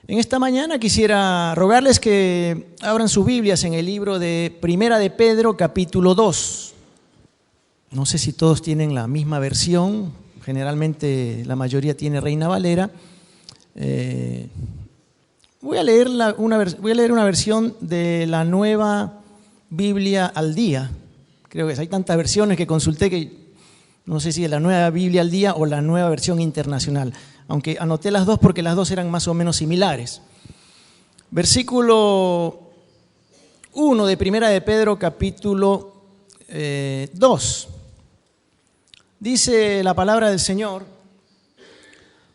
En esta mañana quisiera rogarles que abran sus Biblias en el libro de Primera de Pedro, capítulo 2. No sé si todos tienen la misma versión, generalmente la mayoría tiene Reina Valera. Voy a leer una versión de la Nueva Biblia al Día. Creo que hay tantas versiones que consulté que no sé si es la Nueva Biblia al Día o la Nueva Versión Internacional, aunque anoté las dos porque las dos eran más o menos similares. Versículo 1 de Primera de Pedro, capítulo 2. Dice la palabra del Señor: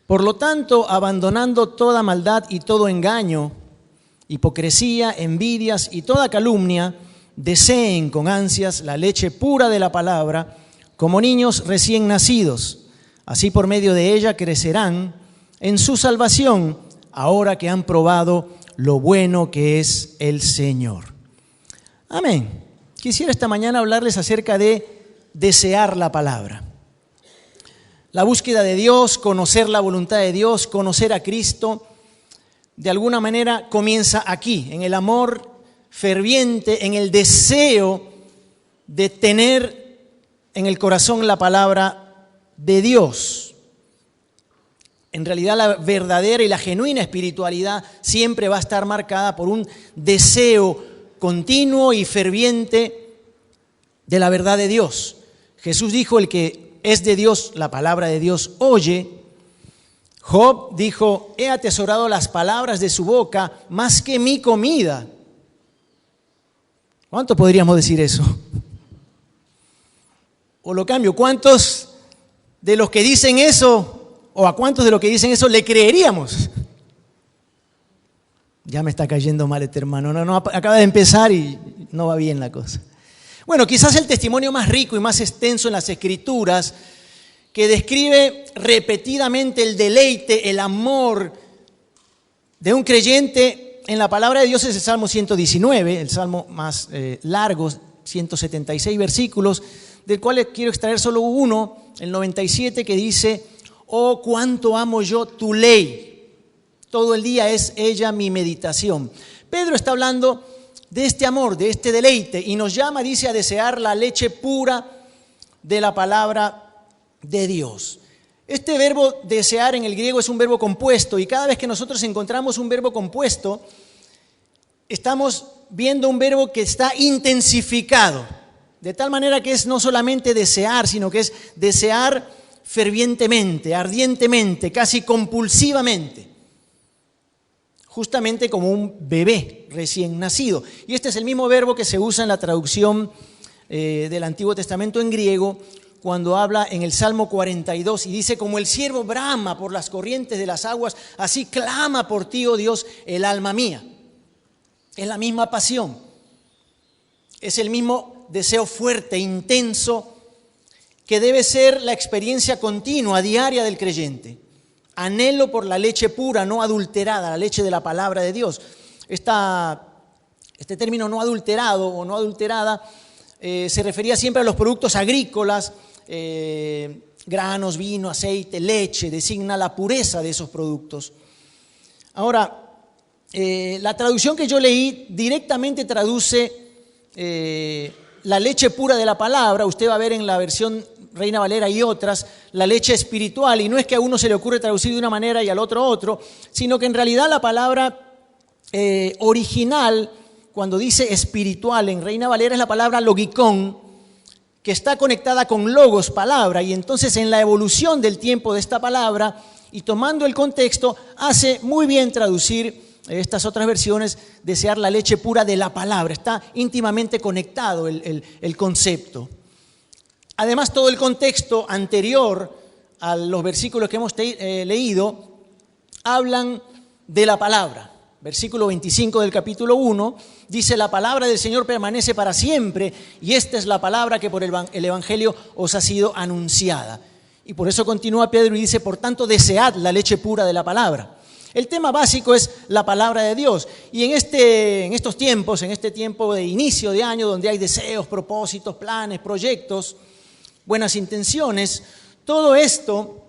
por lo tanto, abandonando toda maldad y todo engaño, hipocresía, envidias y toda calumnia, deseen con ansias la leche pura de la palabra, como niños recién nacidos. Así por medio de ella crecerán en su salvación, ahora que han probado lo bueno que es el Señor. Amén. Quisiera esta mañana hablarles acerca de desear la palabra. La búsqueda de Dios, conocer la voluntad de Dios, conocer a Cristo, de alguna manera comienza aquí, en el amor ferviente, en el deseo de tener en el corazón la palabra de Dios. En realidad la verdadera y la genuina espiritualidad siempre va a estar marcada por un deseo continuo y ferviente de la verdad de Dios. Jesús dijo: el que es de Dios, la palabra de Dios oye. Job dijo: he atesorado las palabras de su boca más que mi comida. ¿Cuánto podríamos decir eso? O lo cambio, ¿cuántos de los que dicen eso, o a cuántos de los que dicen eso le creeríamos? Ya me está cayendo mal este hermano. No, acaba de empezar y no va bien la cosa. Bueno, quizás el testimonio más rico y más extenso en las Escrituras, que describe repetidamente el deleite, el amor de un creyente en la palabra de Dios, es el Salmo 119, el salmo más largo, 176 versículos, del cual quiero extraer solo uno, el 97, que dice: oh, cuánto amo yo tu ley, todo el día es ella mi meditación. Pedro está hablando de este amor, de este deleite, y nos llama, dice, a desear la leche pura de la palabra de Dios. Este verbo desear en el griego es un verbo compuesto, y cada vez que nosotros encontramos un verbo compuesto, estamos viendo un verbo que está intensificado, de tal manera que es no solamente desear, sino que es desear fervientemente, ardientemente, casi compulsivamente, justamente como un bebé recién nacido. Y este es el mismo verbo que se usa en la traducción del Antiguo Testamento en griego, cuando habla en el Salmo 42 y dice: como el ciervo brama por las corrientes de las aguas, así clama por ti, oh Dios, el alma mía. Es la misma pasión, es el mismo deseo fuerte, intenso, que debe ser la experiencia continua, diaria del creyente. Anhelo por la leche pura, no adulterada, la leche de la palabra de Dios. Este término no adulterado o no adulterada se refería siempre a los productos agrícolas, granos, vino, aceite, leche, designa la pureza de esos productos. Ahora, la traducción que yo leí directamente traduce la leche pura de la palabra. Usted va a ver en la versión Reina Valera y otras, la leche espiritual, y no es que a uno se le ocurre traducir de una manera y al otro, sino que en realidad la palabra original, cuando dice espiritual en Reina Valera, es la palabra logikón, que está conectada con logos, palabra, y entonces en la evolución del tiempo de esta palabra, y tomando el contexto, hace muy bien traducir estas otras versiones, desear la leche pura de la palabra. Está íntimamente conectado el concepto. Además, todo el contexto anterior a los versículos que hemos leído hablan de la palabra. Versículo 25 del capítulo 1 dice: la palabra del Señor permanece para siempre, y esta es la palabra que por el Evangelio os ha sido anunciada. Y por eso continúa Pedro y dice: por tanto, desead la leche pura de la palabra. El tema básico es la palabra de Dios. Y en este tiempo de inicio de año, donde hay deseos, propósitos, planes, proyectos, buenas intenciones, todo esto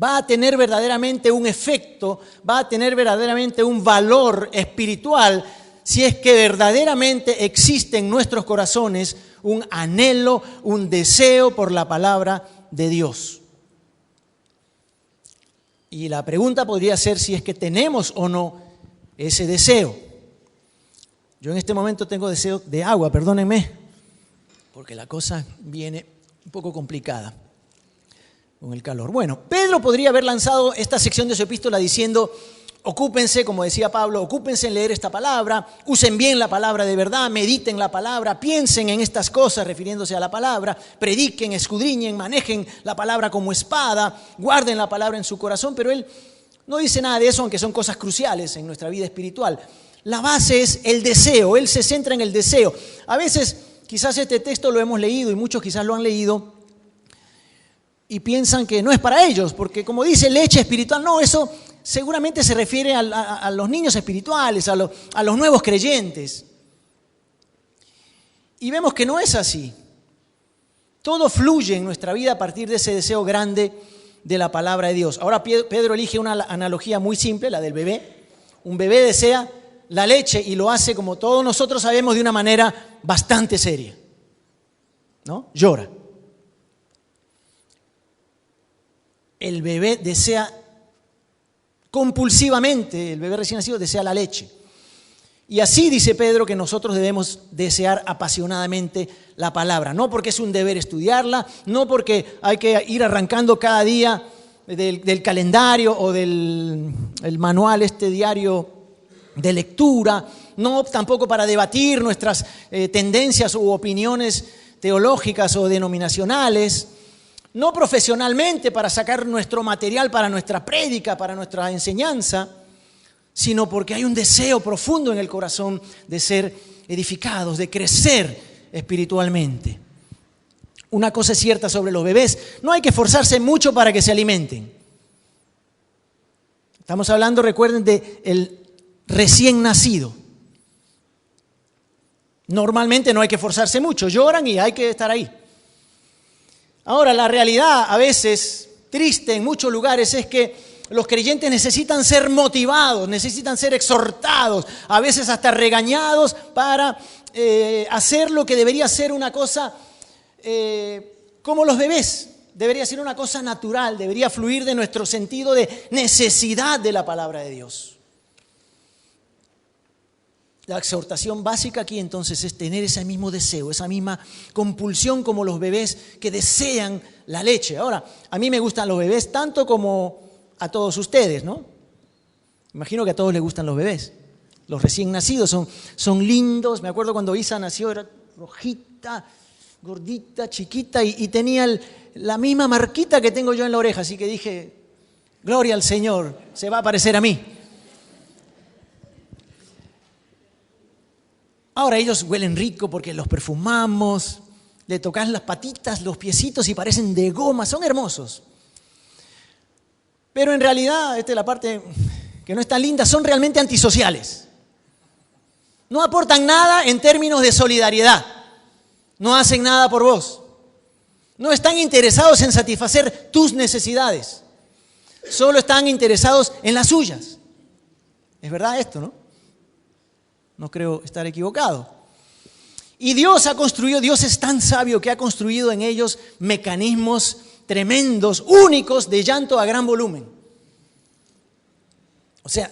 va a tener verdaderamente un efecto, va a tener verdaderamente un valor espiritual si es que verdaderamente existe en nuestros corazones un anhelo, un deseo por la palabra de Dios. Y la pregunta podría ser si es que tenemos o no ese deseo. Yo en este momento tengo deseo de agua, perdónenme, porque la cosa viene un poco complicada con el calor. Bueno, Pedro podría haber lanzado esta sección de su epístola diciendo: ocúpense, como decía Pablo, ocúpense en leer esta palabra, usen bien la palabra de verdad, mediten la palabra, piensen en estas cosas refiriéndose a la palabra, prediquen, escudriñen, manejen la palabra como espada, guarden la palabra en su corazón, pero él no dice nada de eso, aunque son cosas cruciales en nuestra vida espiritual. La base es el deseo, él se centra en el deseo. A veces, quizás este texto lo hemos leído y muchos quizás lo han leído y piensan que no es para ellos, porque como dice leche espiritual, no, eso seguramente se refiere a los niños espirituales, a los nuevos creyentes. Y vemos que no es así. Todo fluye en nuestra vida a partir de ese deseo grande de la palabra de Dios. Ahora Pedro elige una analogía muy simple, la del bebé. Un bebé desea la leche y lo hace, como todos nosotros sabemos, de una manera bastante seria, ¿no? Llora. El bebé desea compulsivamente, el bebé recién nacido desea la leche. Y así dice Pedro que nosotros debemos desear apasionadamente la palabra, no porque es un deber estudiarla, no porque hay que ir arrancando cada día del calendario o del manual diario de lectura, no tampoco para debatir nuestras tendencias u opiniones teológicas o denominacionales, no profesionalmente para sacar nuestro material para nuestra prédica, para nuestra enseñanza, sino porque hay un deseo profundo en el corazón de ser edificados, de crecer espiritualmente. Una cosa es cierta sobre los bebés: no hay que esforzarse mucho para que se alimenten. Estamos hablando, recuerden, del recién nacido. Normalmente no hay que esforzarse mucho, lloran y hay que estar ahí. Ahora, la realidad a veces triste en muchos lugares es que los creyentes necesitan ser motivados, necesitan ser exhortados, a veces hasta regañados para hacer lo que debería ser una cosa como los bebés. Debería ser una cosa natural, debería fluir de nuestro sentido de necesidad de la palabra de Dios. La exhortación básica aquí entonces es tener ese mismo deseo, esa misma compulsión como los bebés que desean la leche. Ahora, a mí me gustan los bebés tanto como a todos ustedes, ¿no? Imagino que a todos les gustan los bebés. Los recién nacidos son lindos. Me acuerdo cuando Isa nació, era rojita, gordita, chiquita y tenía la misma marquita que tengo yo en la oreja. Así que dije, gloria al Señor, se va a parecer a mí. Ahora ellos huelen rico porque los perfumamos, le tocas las patitas, los piecitos y parecen de goma, son hermosos. Pero en realidad, esta es la parte que no es tan linda, son realmente antisociales. No aportan nada en términos de solidaridad, no hacen nada por vos, no están interesados en satisfacer tus necesidades, solo están interesados en las suyas. ¿Es verdad esto, no? No creo estar equivocado. Y Dios es tan sabio que ha construido en ellos mecanismos tremendos, únicos, de llanto a gran volumen. O sea,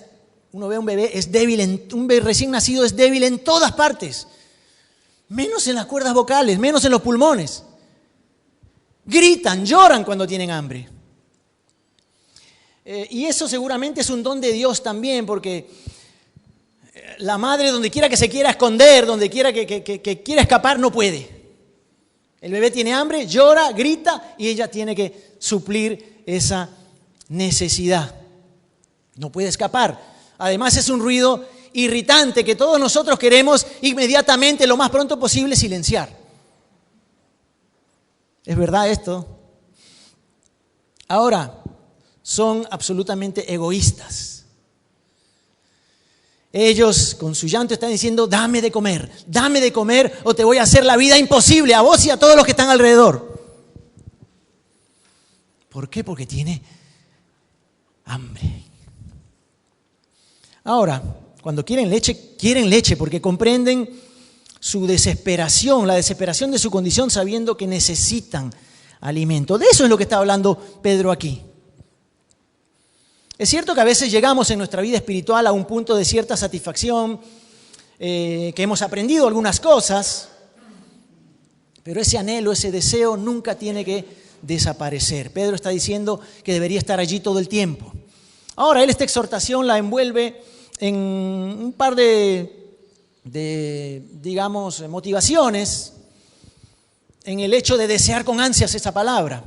uno ve a un bebé, es débil, un bebé recién nacido es débil en todas partes, menos en las cuerdas vocales, menos en los pulmones. Gritan, lloran cuando tienen hambre. Y eso seguramente es un don de Dios también, porque la madre, donde quiera que se quiera esconder, donde quiera que quiera escapar, no puede. El bebé tiene hambre, llora, grita y ella tiene que suplir esa necesidad. No puede escapar. Además es un ruido irritante que todos nosotros queremos inmediatamente, lo más pronto posible, silenciar. ¿Es verdad esto? Ahora, son absolutamente egoístas. Ellos con su llanto están diciendo, dame de comer o te voy a hacer la vida imposible a vos y a todos los que están alrededor. ¿Por qué? Porque tiene hambre. Ahora, cuando quieren leche porque comprenden su desesperación, la desesperación de su condición, sabiendo que necesitan alimento. De eso es lo que está hablando Pedro aquí. Es cierto que a veces llegamos en nuestra vida espiritual a un punto de cierta satisfacción, que hemos aprendido algunas cosas, pero ese anhelo, ese deseo nunca tiene que desaparecer. Pedro está diciendo que debería estar allí todo el tiempo. Ahora, él esta exhortación la envuelve en un par de digamos, motivaciones en el hecho de desear con ansias esa palabra.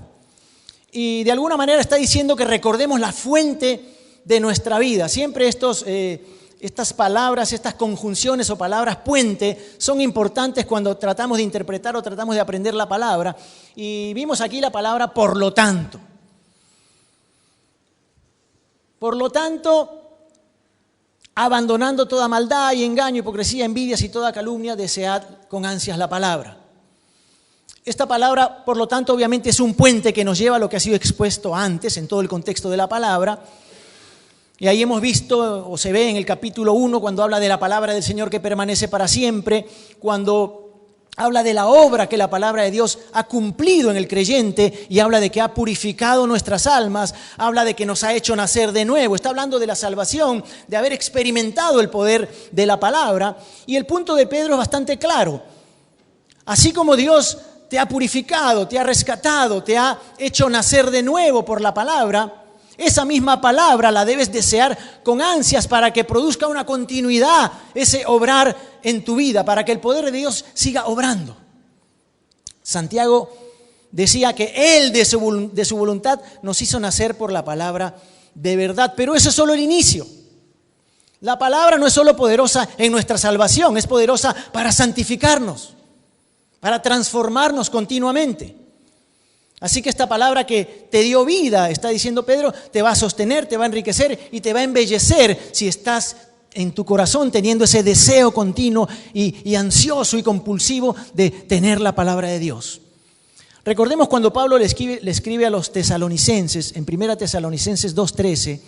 Y de alguna manera está diciendo que recordemos la fuente de nuestra vida. Siempre estas palabras, estas conjunciones o palabras puente son importantes cuando tratamos de interpretar o tratamos de aprender la palabra. Y vimos aquí la palabra por lo tanto. Por lo tanto, abandonando toda maldad y engaño, hipocresía, envidias y toda calumnia, desead con ansias la palabra. Esta palabra, por lo tanto, obviamente es un puente que nos lleva a lo que ha sido expuesto antes en todo el contexto de la palabra. Y ahí hemos visto, o se ve en el capítulo 1, cuando habla de la palabra del Señor que permanece para siempre, cuando habla de la obra que la palabra de Dios ha cumplido en el creyente y habla de que ha purificado nuestras almas, habla de que nos ha hecho nacer de nuevo. Está hablando de la salvación, de haber experimentado el poder de la palabra. Y el punto de Pedro es bastante claro. Así como Dios te ha purificado, te ha rescatado, te ha hecho nacer de nuevo por la palabra, esa misma palabra la debes desear con ansias para que produzca una continuidad, ese obrar en tu vida, para que el poder de Dios siga obrando. Santiago decía que Él de su voluntad nos hizo nacer por la palabra de verdad, pero eso es solo el inicio. La palabra no es solo poderosa en nuestra salvación, es poderosa para santificarnos, para transformarnos continuamente. Así que esta palabra que te dio vida, está diciendo Pedro, te va a sostener, te va a enriquecer y te va a embellecer si estás en tu corazón teniendo ese deseo continuo y ansioso y compulsivo de tener la palabra de Dios. Recordemos cuando Pablo le escribe a los tesalonicenses, en 1 Tesalonicenses 2:13,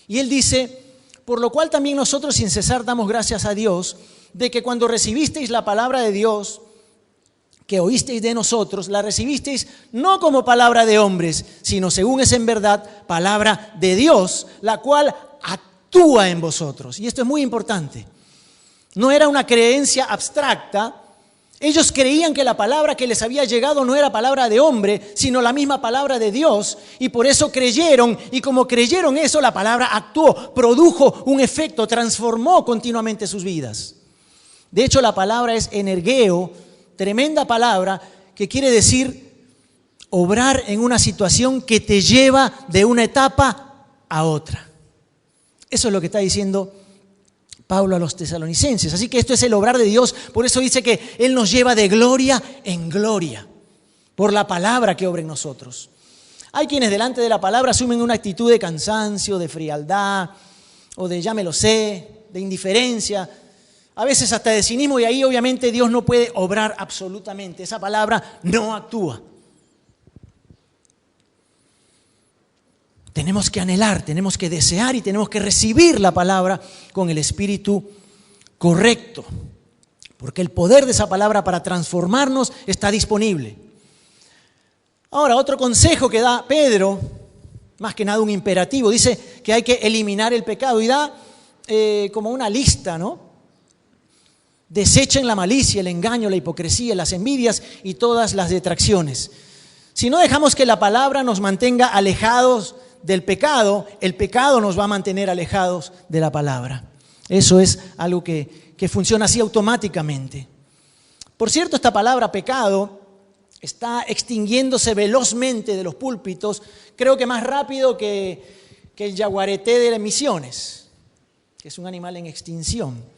y él dice: por lo cual también nosotros sin cesar damos gracias a Dios de que cuando recibisteis la palabra de Dios, que oísteis de nosotros, la recibisteis no como palabra de hombres, sino según es en verdad palabra de Dios, la cual actúa en vosotros. Y esto es muy importante. No era una creencia abstracta. Ellos creían que la palabra que les había llegado no era palabra de hombre, sino la misma palabra de Dios. Y por eso creyeron, y como creyeron eso, la palabra actuó, produjo un efecto, transformó continuamente sus vidas. De hecho, la palabra es energeo, tremenda palabra que quiere decir obrar en una situación que te lleva de una etapa a otra. Eso es lo que está diciendo Pablo a los tesalonicenses. Así que esto es el obrar de Dios. Por eso dice que Él nos lleva de gloria en gloria por la palabra que obra en nosotros. Hay quienes delante de la palabra asumen una actitud de cansancio, de frialdad o de ya me lo sé, de indiferencia, a veces hasta de cinismo, y ahí obviamente Dios no puede obrar absolutamente. Esa palabra no actúa. Tenemos que anhelar, tenemos que desear y tenemos que recibir la palabra con el espíritu correcto, porque el poder de esa palabra para transformarnos está disponible. Ahora, otro consejo que da Pedro, más que nada un imperativo, dice que hay que eliminar el pecado y da como una lista, ¿no? Desechen la malicia, el engaño, la hipocresía, las envidias y todas las detracciones. Si no dejamos que la palabra nos mantenga alejados del pecado, el pecado nos va a mantener alejados de la palabra. Eso es algo que funciona así automáticamente. Por cierto, esta palabra pecado está extinguiéndose velozmente de los púlpitos, creo que más rápido que el yaguareté de las Misiones, que es un animal en extinción.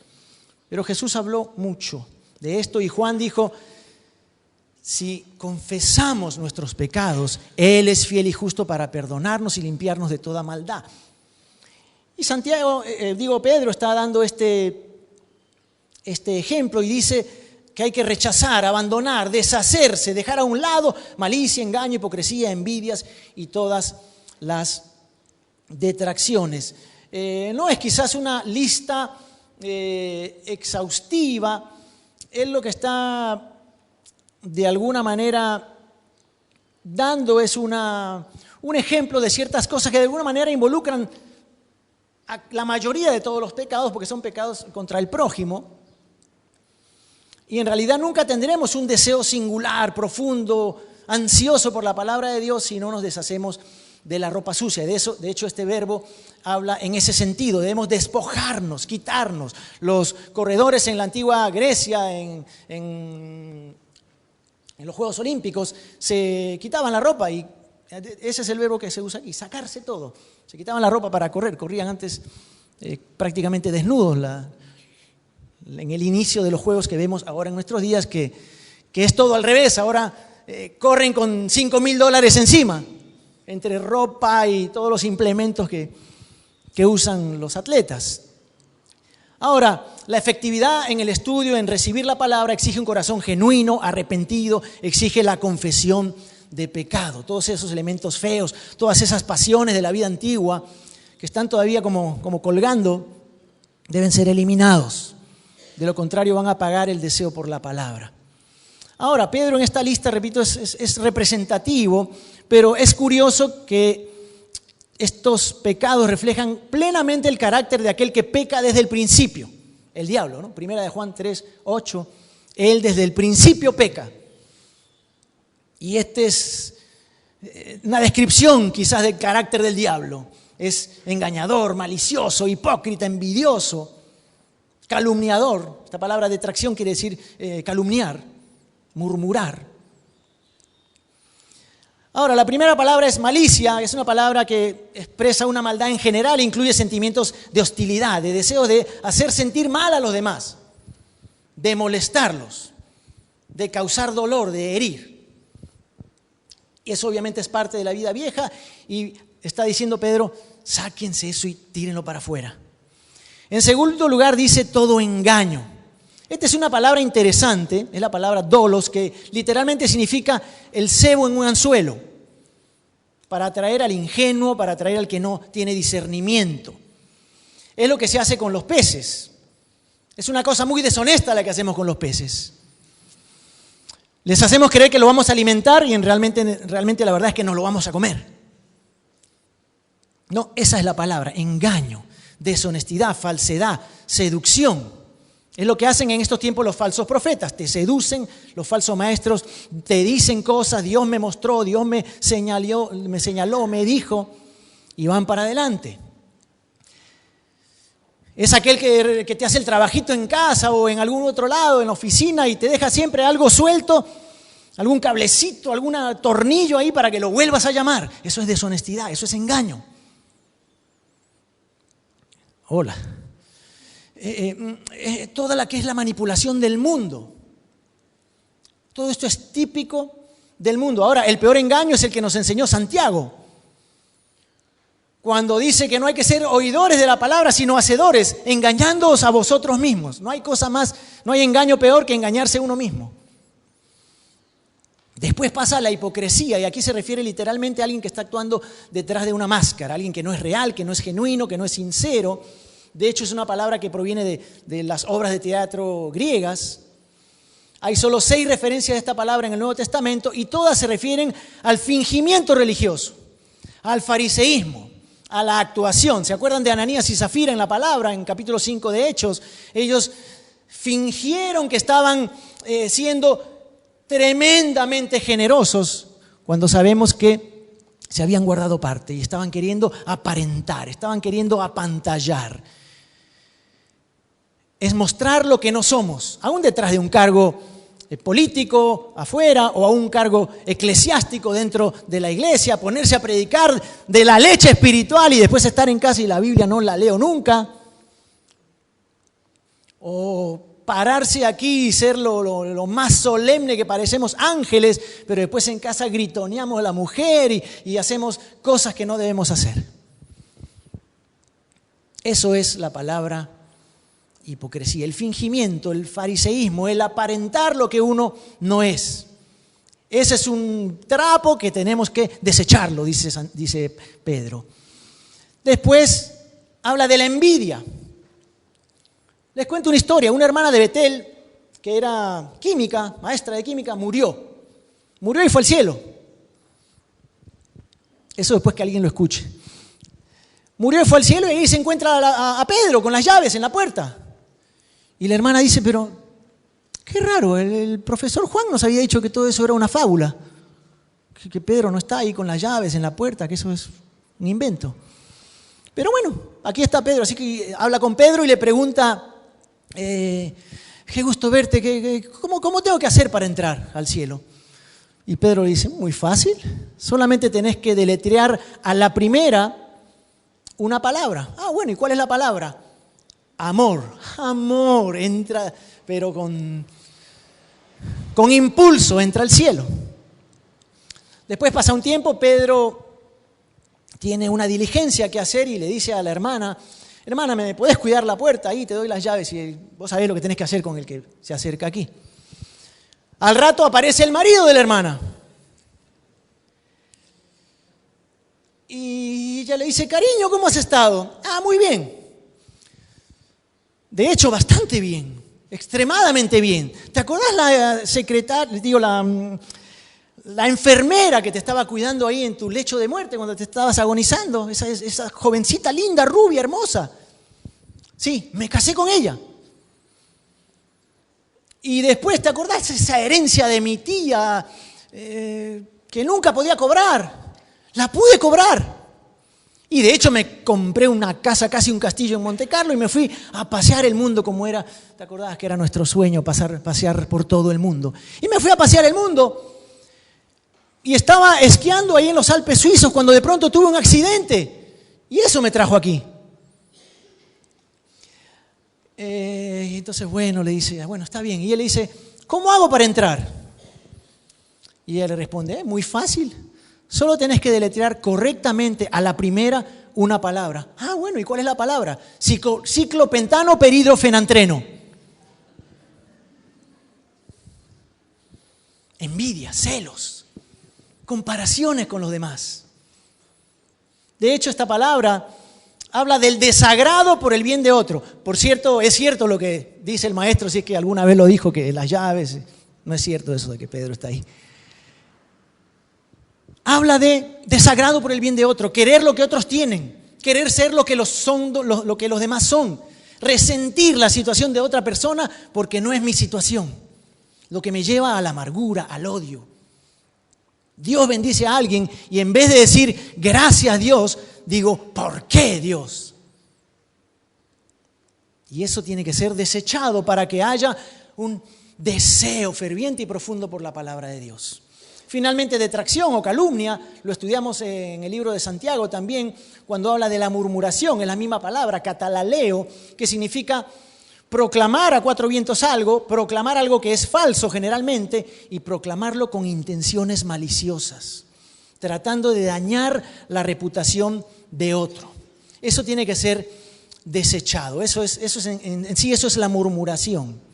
Pero Jesús habló mucho de esto y Juan dijo: si confesamos nuestros pecados, Él es fiel y justo para perdonarnos y limpiarnos de toda maldad. Y Pedro está dando este ejemplo y dice que hay que rechazar, abandonar, deshacerse, dejar a un lado malicia, engaño, hipocresía, envidias y todas las detracciones. No es quizás una lista exhaustiva, él lo que está de alguna manera dando es un ejemplo de ciertas cosas que de alguna manera involucran a la mayoría de todos los pecados, porque son pecados contra el prójimo. Y en realidad nunca tendremos un deseo singular, profundo, ansioso por la palabra de Dios si no nos deshacemos de la ropa sucia. De hecho, este verbo habla en ese sentido. Debemos despojarnos, quitarnos. Los corredores en la antigua Grecia, en los Juegos Olímpicos, se quitaban la ropa y ese es el verbo que se usa aquí, sacarse todo. Se quitaban la ropa para correr, corrían antes prácticamente desnudos en el inicio de los juegos que vemos ahora en nuestros días, que es todo al revés. Ahora corren con $5,000 encima, entre ropa y todos los implementos que usan los atletas. Ahora, la efectividad en el estudio, en recibir la palabra, exige un corazón genuino, arrepentido, exige la confesión de pecado. Todos esos elementos feos, todas esas pasiones de la vida antigua que están todavía como colgando, deben ser eliminados. De lo contrario, van a apagar el deseo por la palabra. Ahora, Pedro en esta lista, repito, es representativo, pero es curioso que estos pecados reflejan plenamente el carácter de aquel que peca desde el principio, el diablo, ¿no? Primera de Juan 3:8, él desde el principio peca. Y esta es una descripción quizás del carácter del diablo. Es engañador, malicioso, hipócrita, envidioso, calumniador. Esta palabra detracción quiere decir calumniar, murmurar. Ahora, la primera palabra es malicia, es una palabra que expresa una maldad en general, incluye sentimientos de hostilidad, de deseo de hacer sentir mal a los demás, de molestarlos, de causar dolor, de herir. Y eso obviamente es parte de la vida vieja y está diciendo Pedro, sáquense eso y tírenlo para afuera. En segundo lugar dice todo engaño. Esta es una palabra interesante, es la palabra dolos, que literalmente significa el cebo en un anzuelo, para atraer al ingenuo, para atraer al que no tiene discernimiento. Es lo que se hace con los peces. Es una cosa muy deshonesta la que hacemos con los peces. Les hacemos creer que lo vamos a alimentar y realmente la verdad es que nos lo vamos a comer. No, esa es la palabra, engaño, deshonestidad, falsedad, seducción. Es lo que hacen en estos tiempos los falsos profetas. Te seducen, los falsos maestros te dicen cosas, Dios me mostró, Dios me señaló, me dijo, y van para adelante. Es aquel que te hace el trabajito en casa o en algún otro lado, en la oficina, y te deja siempre algo suelto, algún cablecito, algún tornillo ahí para que lo vuelvas a llamar. Eso es deshonestidad, eso es engaño. Hola. Toda la que es la manipulación del mundo. Todo esto es típico del mundo. Ahora, el peor engaño es el que nos enseñó Santiago, cuando dice que no hay que ser oidores de la palabra, sino hacedores, engañándoos a vosotros mismos. No hay cosa más, no hay engaño peor que engañarse a uno mismo. Después pasa la hipocresía, y aquí se refiere literalmente a alguien que está actuando detrás de una máscara, alguien que no es real, que no es genuino, que no es sincero. De hecho, es una palabra que proviene de las obras de teatro griegas. Hay solo 6 referencias de esta palabra en el Nuevo Testamento y todas se refieren al fingimiento religioso, al fariseísmo, a la actuación. ¿Se acuerdan de Ananías y Zafira en la palabra, en capítulo 5 de Hechos? Ellos fingieron que estaban siendo tremendamente generosos cuando sabemos que se habían guardado parte y estaban queriendo aparentar, estaban queriendo apantallar. Es mostrar lo que no somos, aún detrás de un cargo político afuera o a un cargo eclesiástico dentro de la iglesia, ponerse a predicar de la leche espiritual y después estar en casa y la Biblia no la leo nunca, o pararse aquí y ser lo más solemne que parecemos ángeles, pero después en casa gritoneamos a la mujer y hacemos cosas que no debemos hacer. Eso es la palabra hipocresía, el fingimiento, el fariseísmo, el aparentar lo que uno no es. Ese es un trapo que tenemos que desecharlo, dice Pedro. Después habla de la envidia. Les cuento una historia. Una hermana de Betel, que era química, maestra de química, murió. Murió y fue al cielo. Eso después que alguien lo escuche. Murió y fue al cielo y ahí se encuentra a Pedro con las llaves en la puerta. Y la hermana dice, pero qué raro, el profesor Juan nos había dicho que todo eso era una fábula. Que Pedro no está ahí con las llaves en la puerta, que eso es un invento. Pero bueno, aquí está Pedro, así que habla con Pedro y le pregunta, qué gusto verte, ¿cómo tengo que hacer para entrar al cielo? Y Pedro le dice, muy fácil, solamente tenés que deletrear a la primera una palabra. Ah, bueno, ¿y cuál es la palabra? Amor. Amor, entra, pero con impulso entra al cielo. Después pasa un tiempo, Pedro tiene una diligencia que hacer y le dice a la hermana, hermana, ¿me podés cuidar la puerta? Ahí te doy las llaves y vos sabés lo que tenés que hacer con el que se acerca aquí. Al rato aparece el marido de la hermana. Y ella le dice, cariño, ¿cómo has estado? Ah, muy bien. De hecho, bastante bien, extremadamente bien. ¿Te acordás la secretaria, la enfermera que te estaba cuidando ahí en tu lecho de muerte cuando te estabas agonizando? Esa jovencita linda, rubia, hermosa. Sí, me casé con ella. Y después, ¿te acordás esa herencia de mi tía que nunca podía cobrar? La pude cobrar. Y de hecho me compré una casa, casi un castillo en Monte Carlo y me fui a pasear el mundo como era. ¿Te acordás que era nuestro sueño pasear por todo el mundo? Y me fui a pasear el mundo y estaba esquiando ahí en los Alpes suizos cuando de pronto tuve un accidente. Y eso me trajo aquí. Entonces, bueno, le dice, bueno, está bien. Y él le dice, ¿cómo hago para entrar? Y ella le responde, muy fácil. Solo tenés que deletrear correctamente a la primera una palabra. Ah, bueno, ¿y cuál es la palabra? Ciclopentano peridrofenantreno. Envidia, celos, comparaciones con los demás. De hecho, esta palabra habla del desagrado por el bien de otro. Por cierto, es cierto lo que dice el maestro, si es que alguna vez lo dijo, que las llaves, no es cierto eso de que Pedro está ahí. Habla de desagrado por el bien de otro, querer lo que otros tienen, querer ser lo que lo que los demás son, resentir la situación de otra persona porque no es mi situación, lo que me lleva a la amargura, al odio. Dios bendice a alguien y en vez de decir gracias Dios, digo ¿por qué Dios? Y eso tiene que ser desechado para que haya un deseo ferviente y profundo por la palabra de Dios. Finalmente, detracción o calumnia, lo estudiamos en el libro de Santiago también, cuando habla de la murmuración, es la misma palabra, catalaleo, que significa proclamar a cuatro vientos algo, proclamar algo que es falso generalmente y proclamarlo con intenciones maliciosas, tratando de dañar la reputación de otro. Eso tiene que ser desechado, eso es en sí eso es la murmuración.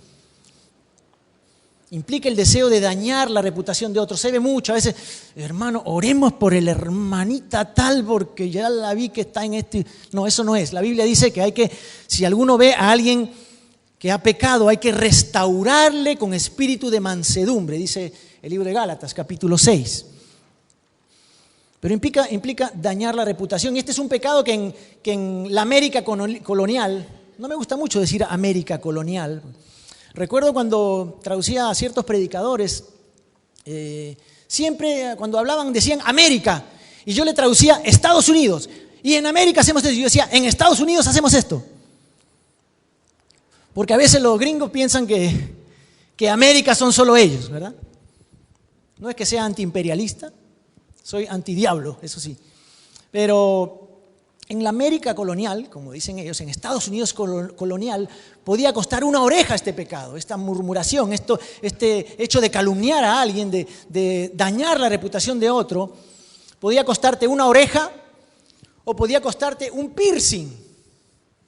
Implica el deseo de dañar la reputación de otros. Se ve mucho, a veces, hermano, oremos por el hermanita tal porque ya la vi que está en este... No, eso no es. La Biblia dice que si alguno ve a alguien que ha pecado, hay que restaurarle con espíritu de mansedumbre, dice el libro de Gálatas, capítulo 6. Pero implica dañar la reputación. Y este es un pecado que en la América colonial, no me gusta mucho decir América colonial. Recuerdo cuando traducía a ciertos predicadores, siempre cuando hablaban decían América, y yo le traducía Estados Unidos, y en América hacemos esto, y yo decía, en Estados Unidos hacemos esto. Porque a veces los gringos piensan que América son solo ellos, ¿verdad? No es que sea antiimperialista, soy antidiablo, eso sí. Pero en la América colonial, como dicen ellos, en Estados Unidos colonial, podía costar una oreja este pecado, esta murmuración, este hecho de calumniar a alguien, de dañar la reputación de otro, podía costarte una oreja o podía costarte un piercing.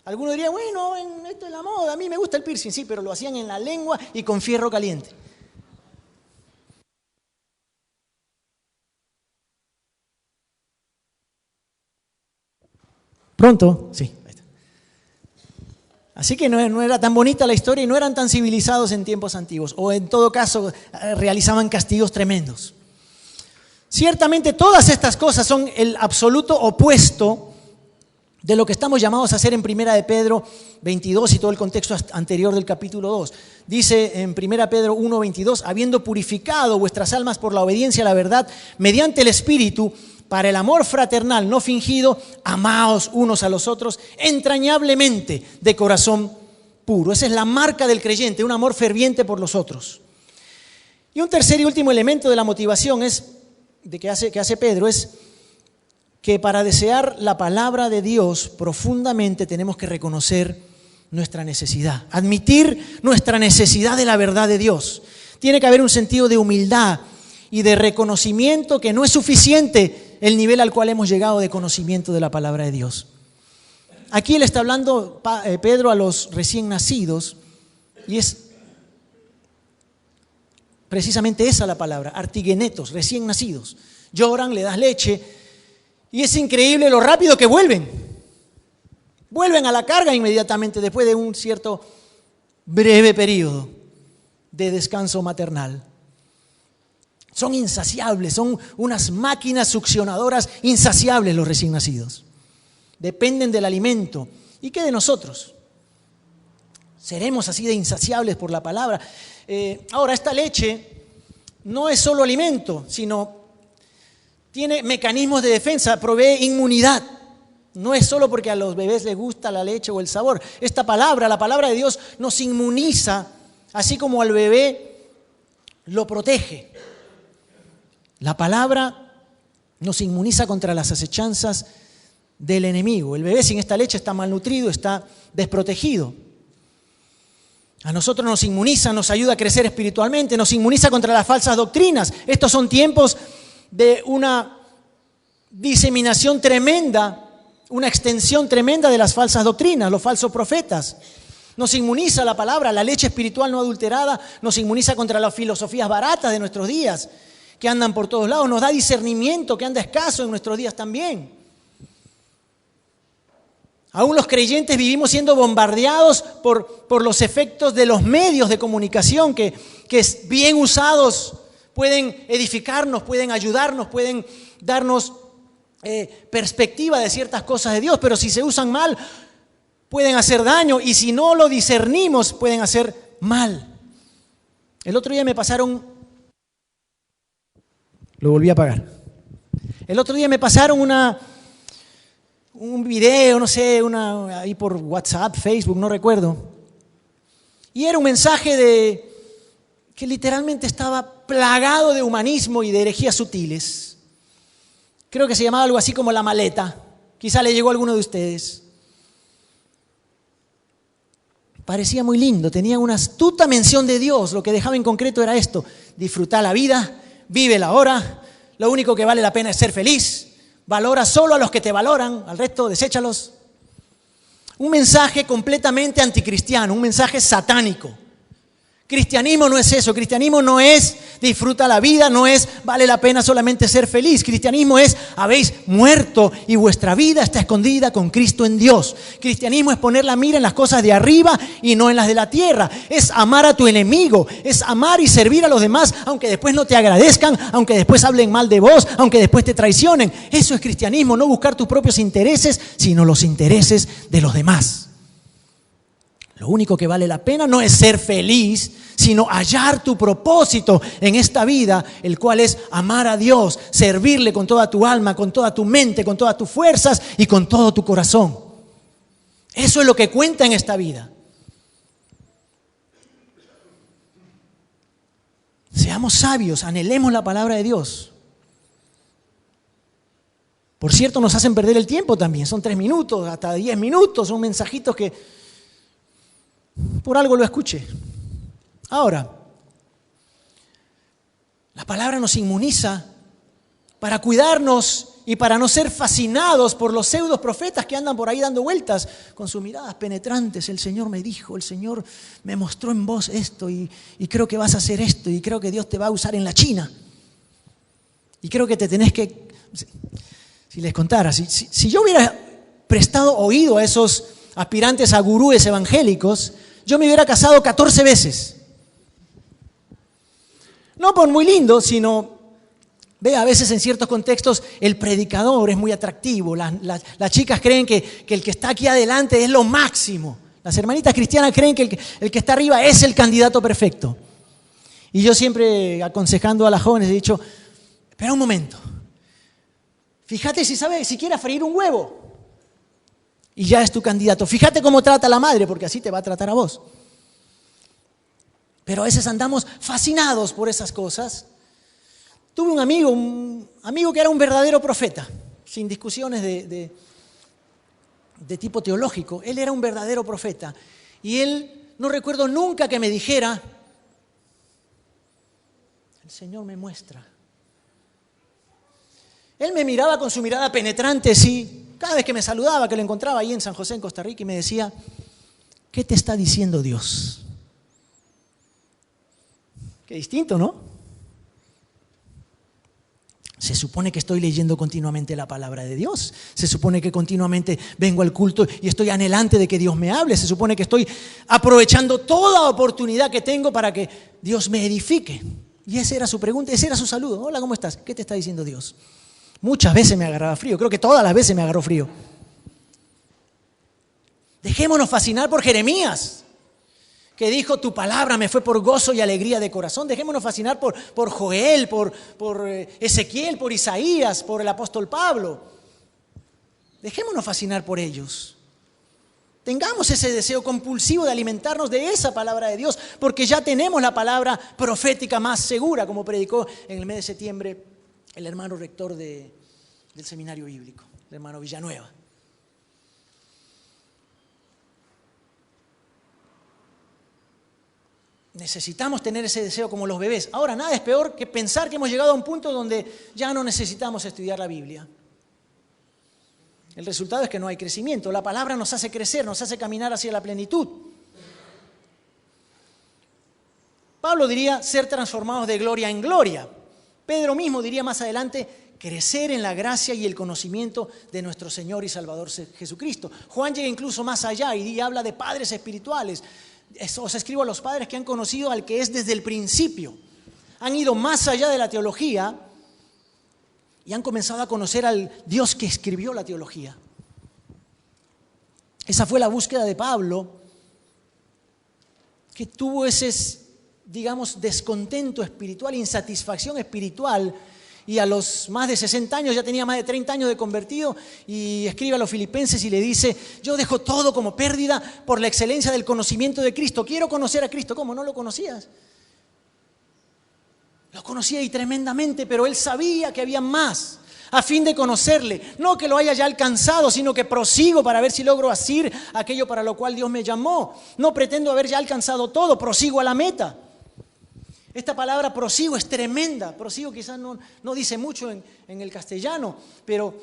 Alguno diría, bueno, esto es la moda, a mí me gusta el piercing, sí, pero lo hacían en la lengua y con fierro caliente. Pronto, sí. Así que no era tan bonita la historia y no eran tan civilizados en tiempos antiguos, o en todo caso realizaban castigos tremendos. Ciertamente todas estas cosas son el absoluto opuesto de lo que estamos llamados a hacer en 1 de Pedro 22 y todo el contexto anterior del capítulo 2. Dice en 1 Pedro 1:22, habiendo purificado vuestras almas por la obediencia a la verdad, mediante el Espíritu, para el amor fraternal no fingido, amaos unos a los otros entrañablemente de corazón puro. Esa es la marca del creyente, un amor ferviente por los otros. Y un tercer y último elemento de la motivación que hace Pedro es que para desear la palabra de Dios profundamente tenemos que reconocer nuestra necesidad, admitir nuestra necesidad de la verdad de Dios. Tiene que haber un sentido de humildad y de reconocimiento que no es suficiente el nivel al cual hemos llegado de conocimiento de la palabra de Dios. Aquí le está hablando Pedro a los recién nacidos y es precisamente esa la palabra, artigenetos, recién nacidos. Lloran, le das leche y es increíble lo rápido que vuelven. Vuelven a la carga inmediatamente después de un cierto breve periodo de descanso maternal. Son insaciables, son unas máquinas succionadoras insaciables los recién nacidos. Dependen del alimento. ¿Y qué de nosotros? ¿Seremos así de insaciables por la palabra? Ahora, esta leche no es solo alimento, sino tiene mecanismos de defensa, provee inmunidad. No es solo porque a los bebés les gusta la leche o el sabor. Esta palabra, la palabra de Dios, nos inmuniza, así como al bebé lo protege. La palabra nos inmuniza contra las acechanzas del enemigo. El bebé sin esta leche está malnutrido, está desprotegido. A nosotros nos inmuniza, nos ayuda a crecer espiritualmente, nos inmuniza contra las falsas doctrinas. Estos son tiempos de una diseminación tremenda, una extensión tremenda de las falsas doctrinas, los falsos profetas. Nos inmuniza la palabra, la leche espiritual no adulterada, nos inmuniza contra las filosofías baratas de nuestros días, que andan por todos lados, nos da discernimiento que anda escaso en nuestros días también. Aún los creyentes vivimos siendo bombardeados por los efectos de los medios de comunicación que bien usados pueden edificarnos, pueden ayudarnos, pueden darnos perspectiva de ciertas cosas de Dios, pero si se usan mal pueden hacer daño y si no lo discernimos pueden hacer mal. El otro día me pasaron... Lo volví a apagar. El otro día me pasaron un video, no sé, ahí por WhatsApp, Facebook, no recuerdo. Y era un mensaje que literalmente estaba plagado de humanismo y de herejías sutiles. Creo que se llamaba algo así como La Maleta. Quizá le llegó a alguno de ustedes. Parecía muy lindo, tenía una astuta mención de Dios. Lo que dejaba en concreto era esto: disfrutar la vida, vive la hora, lo único que vale la pena es ser feliz, valora solo a los que te valoran, al resto deséchalos. Un mensaje completamente anticristiano, un mensaje satánico. Cristianismo no es eso, cristianismo no es disfruta la vida, no es vale la pena solamente ser feliz. Cristianismo es habéis muerto y vuestra vida está escondida con Cristo en Dios. Cristianismo es poner la mira en las cosas de arriba y no en las de la tierra. Es amar a tu enemigo, es amar y servir a los demás, aunque después no te agradezcan, aunque después hablen mal de vos, aunque después te traicionen. Eso es cristianismo, no buscar tus propios intereses, sino los intereses de los demás. Lo único que vale la pena no es ser feliz, sino hallar tu propósito en esta vida, el cual es amar a Dios, servirle con toda tu alma, con toda tu mente, con todas tus fuerzas y con todo tu corazón. Eso es lo que cuenta en esta vida. Seamos sabios, anhelemos la palabra de Dios. Por cierto, nos hacen perder el tiempo también. Son 3 minutos, hasta 10 minutos, son mensajitos que por algo lo escuché. Ahora, la palabra nos inmuniza para cuidarnos y para no ser fascinados por los pseudos profetas que andan por ahí dando vueltas con sus miradas penetrantes. El Señor me dijo, el Señor me mostró en vos esto y creo que vas a hacer esto y creo que Dios te va a usar en la China. Y creo que te tenés que... Si les contara, si yo hubiera prestado oído a esos aspirantes a gurúes evangélicos, yo me hubiera casado 14 veces. No por muy lindo, sino, a veces en ciertos contextos el predicador es muy atractivo. Las chicas creen que el que está aquí adelante es lo máximo. Las hermanitas cristianas creen que el que está arriba es el candidato perfecto. Y yo siempre, aconsejando a las jóvenes, he dicho, espera un momento. Fíjate si sabe siquiera freír un huevo. Y ya es tu candidato. Fíjate cómo trata a la madre, porque así te va a tratar a vos. Pero a veces andamos fascinados por esas cosas. Tuve un amigo que era un verdadero profeta, sin discusiones de tipo teológico. Él era un verdadero profeta. Y él, no recuerdo nunca que me dijera, el Señor me muestra. Él me miraba con su mirada penetrante, sí. Cada vez que me saludaba, que lo encontraba ahí en San José, en Costa Rica, y me decía, ¿qué te está diciendo Dios? Qué distinto, ¿no? Se supone que estoy leyendo continuamente la palabra de Dios. Se supone que continuamente vengo al culto y estoy anhelante de que Dios me hable. Se supone que estoy aprovechando toda oportunidad que tengo para que Dios me edifique. Y esa era su pregunta, ese era su saludo. Hola, ¿cómo estás? ¿Qué te está diciendo Dios? Muchas veces me agarraba frío, creo que todas las veces me agarró frío. Dejémonos fascinar por Jeremías, que dijo, tu palabra me fue por gozo y alegría de corazón. Dejémonos fascinar por Joel, por Ezequiel, por Isaías, por el apóstol Pablo. Dejémonos fascinar por ellos. Tengamos ese deseo compulsivo de alimentarnos de esa palabra de Dios, porque ya tenemos la palabra profética más segura, como predicó en el mes de septiembre el hermano rector del seminario bíblico, el hermano Villanueva. Necesitamos tener ese deseo como los bebés. Ahora, nada es peor que pensar que hemos llegado a un punto donde ya no necesitamos estudiar la Biblia. El resultado es que no hay crecimiento. La palabra nos hace crecer, nos hace caminar hacia la plenitud. Pablo diría ser transformados de gloria en gloria. Pedro mismo diría más adelante, crecer en la gracia y el conocimiento de nuestro Señor y Salvador Jesucristo. Juan llega incluso más allá y habla de padres espirituales. Os escribo a los padres que han conocido al que es desde el principio. Han ido más allá de la teología y han comenzado a conocer al Dios que escribió la teología. Esa fue la búsqueda de Pablo, que tuvo ese, digamos, descontento espiritual, insatisfacción espiritual, y a los más de 60 años, ya tenía más de 30 años de convertido, y escribe a los filipenses y le dice, yo dejo todo como pérdida por la excelencia del conocimiento de Cristo. Quiero conocer a Cristo. ¿Cómo? ¿No lo conocías? Lo conocía y tremendamente, pero él sabía que había más a fin de conocerle. No que lo haya ya alcanzado, sino que prosigo para ver si logro asir aquello para lo cual Dios me llamó. No pretendo haber ya alcanzado todo, prosigo a la meta. Esta palabra prosigo es tremenda. Prosigo quizás no dice mucho en el castellano, pero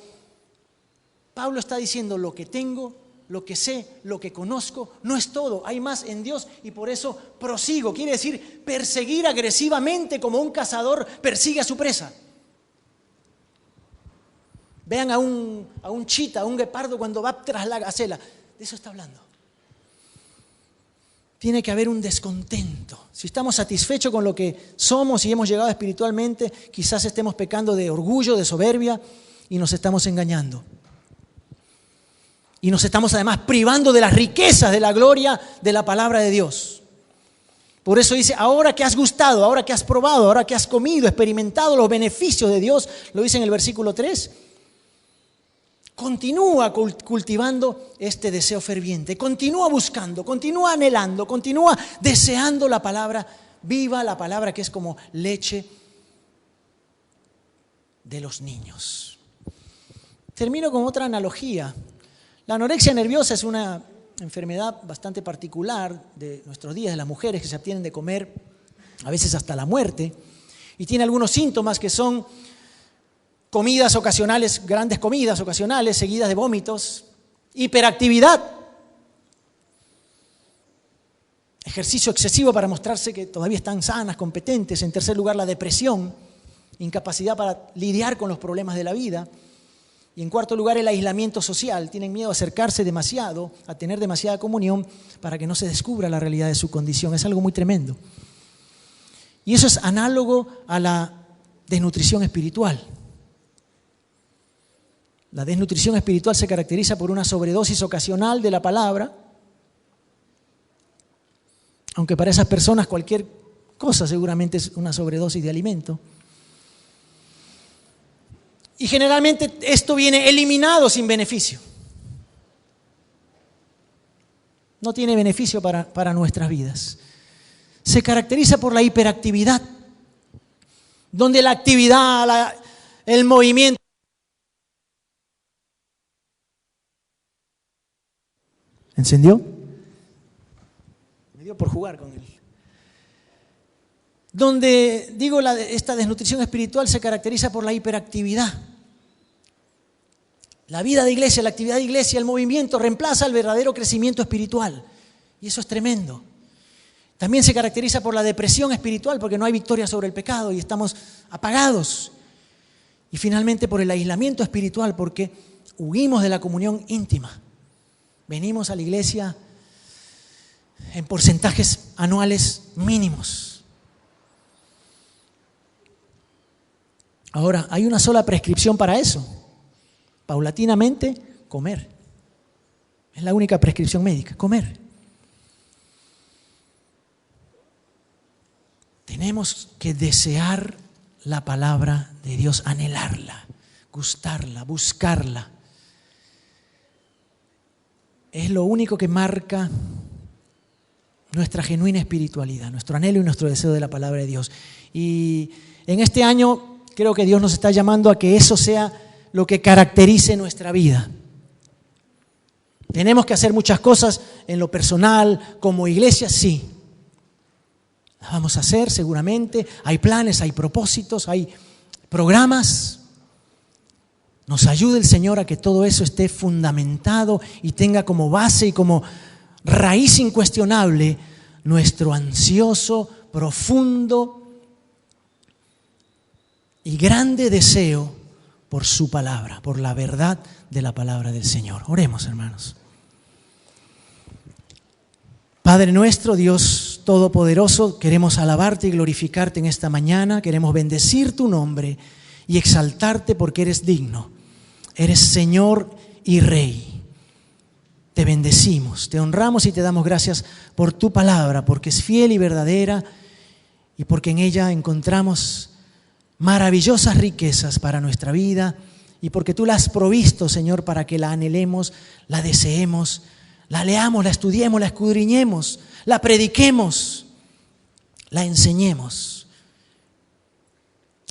Pablo está diciendo lo que tengo, lo que sé, lo que conozco, no es todo. Hay más en Dios y por eso prosigo. Quiere decir perseguir agresivamente como un cazador persigue a su presa. Vean a un chita, a un guepardo cuando va tras la gacela. De eso está hablando. Tiene que haber un descontento. Si estamos satisfechos con lo que somos y hemos llegado espiritualmente, quizás estemos pecando de orgullo, de soberbia y nos estamos engañando. Y nos estamos además privando de las riquezas de la gloria de la palabra de Dios. Por eso dice, ahora que has gustado, ahora que has probado, ahora que has comido, experimentado los beneficios de Dios, lo dice en el versículo 3, continúa cultivando este deseo ferviente, continúa buscando, continúa anhelando, continúa deseando la palabra viva, la palabra que es como leche de los niños. Termino con otra analogía. La anorexia nerviosa es una enfermedad bastante particular de nuestros días, de las mujeres que se abstienen de comer, a veces hasta la muerte, y tiene algunos síntomas que son comidas ocasionales, grandes comidas ocasionales, seguidas de vómitos, hiperactividad, ejercicio excesivo para mostrarse que todavía están sanas, competentes. En tercer lugar, la depresión, incapacidad para lidiar con los problemas de la vida. Y en cuarto lugar, el aislamiento social. Tienen miedo a acercarse demasiado, a tener demasiada comunión para que no se descubra la realidad de su condición. Es algo muy tremendo. Y eso es análogo a la desnutrición espiritual. La desnutrición espiritual se caracteriza por una sobredosis ocasional de la palabra, aunque para esas personas cualquier cosa seguramente es una sobredosis de alimento. Y generalmente esto viene eliminado sin beneficio. No tiene beneficio para nuestras vidas. Se caracteriza por la hiperactividad, donde la actividad, el movimiento. ¿Encendió? Me dio por jugar con él. Donde, digo, esta desnutrición espiritual se caracteriza por la hiperactividad. La vida de iglesia, la actividad de iglesia, el movimiento reemplaza el verdadero crecimiento espiritual. Y eso es tremendo. También se caracteriza por la depresión espiritual, porque no hay victoria sobre el pecado y estamos apagados. Y finalmente por el aislamiento espiritual, porque huimos de la comunión íntima. Venimos a la iglesia en porcentajes anuales mínimos. Ahora, hay una sola prescripción para eso. Paulatinamente, comer. Es la única prescripción médica, comer. Tenemos que desear la palabra de Dios, anhelarla, gustarla, buscarla. Es lo único que marca nuestra genuina espiritualidad, nuestro anhelo y nuestro deseo de la palabra de Dios. Y en este año creo que Dios nos está llamando a que eso sea lo que caracterice nuestra vida. Tenemos que hacer muchas cosas en lo personal, como iglesia, sí. Las vamos a hacer seguramente. Hay planes, hay propósitos, hay programas. Nos ayude el Señor a que todo eso esté fundamentado y tenga como base y como raíz incuestionable nuestro ansioso, profundo y grande deseo por su palabra, por la verdad de la palabra del Señor. Oremos, hermanos. Padre nuestro, Dios Todopoderoso, queremos alabarte y glorificarte en esta mañana, queremos bendecir tu nombre y exaltarte porque eres digno. Eres Señor y Rey. Te bendecimos, te honramos y te damos gracias por tu palabra, porque es fiel y verdadera y porque en ella encontramos maravillosas riquezas para nuestra vida y porque tú la has provisto, Señor, para que la anhelemos, la deseemos, la leamos, la estudiemos, la escudriñemos, la prediquemos, la enseñemos.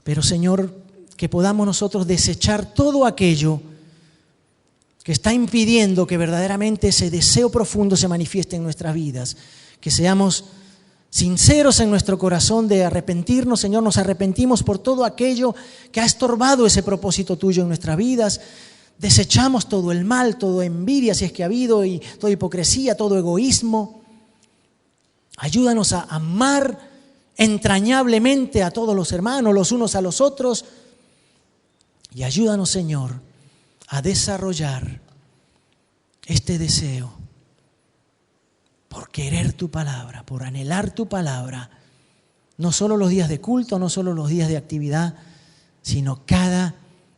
Pero, Señor, que podamos nosotros desechar todo aquello que está impidiendo que verdaderamente ese deseo profundo se manifieste en nuestras vidas, que seamos sinceros en nuestro corazón de arrepentirnos, Señor, nos arrepentimos por todo aquello que ha estorbado ese propósito tuyo en nuestras vidas. Desechamos todo el mal, toda envidia si es que ha habido, y toda hipocresía, todo egoísmo. Ayúdanos a amar entrañablemente a todos los hermanos, los unos a los otros, y ayúdanos, Señor, a desarrollar este deseo por querer tu palabra, por anhelar tu palabra, no solo los días de culto, no solo los días de actividad, sino cada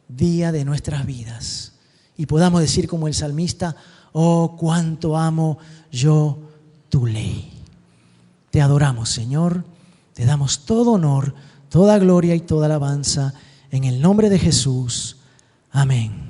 día de nuestras vidas. Y podamos decir como el salmista: oh, cuánto amo yo tu ley. Te adoramos, Señor, te damos todo honor, toda gloria y toda alabanza en el nombre de Jesús. Amén.